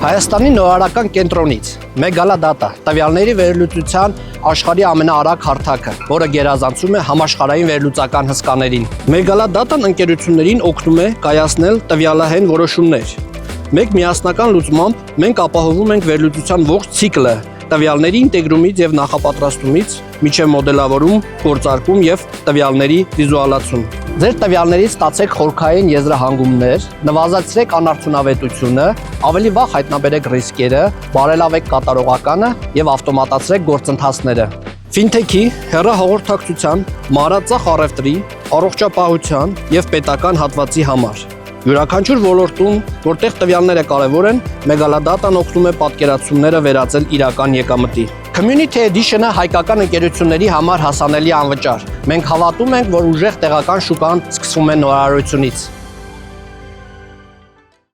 Հայաստանի նորարարական կենտրոնից Մեգալադատա տվյալների վերլուծության աշխարհի ամենաարագ հարթակը, որը գերազանցում է համաշխարհային վերլուծական հսկաներին։ Մեգալադատան ընկերություններին օգնում է կայացնել տվյալահեն որոշումներ։ Մեկ միասնական լուծմամբ մենք ապահովում ենք վերլուծության ողջ ցիկլը, տվյալների ինտեգրումից եւ նախապատրաստումից մինչեւ մոդելավորում, գործարկում եւ տվյալների վիզուալացում։ Ձեր տվյալներից ստացեք խորքային եզրահանգումներ, նվազեցրեք անարդյունավետությունը, ավելի վաղ հայտնաբերեք ռիսկերը, բարելավեք կատարողականը եւ ավտոմատացրեք գործընթացները։ Ֆինթեքի, հեռահաղորդակցության, մանրածախ առևտրի, առողջապահության եւ պետական հատվածի համար։ Յուրաքանչյուր ոլորտում, որտեղ տվյալները կարևոր են, Մեգալադատան օգնում է պատկերացումները վերածել իրական եկամտի։ Community Edition-ը հայկական ընկերությունների համար հասանելի անվճար։ Մենք հավատում ենք, որ ուժեղ տեղական շուկան սկսվում է նորարարությունից։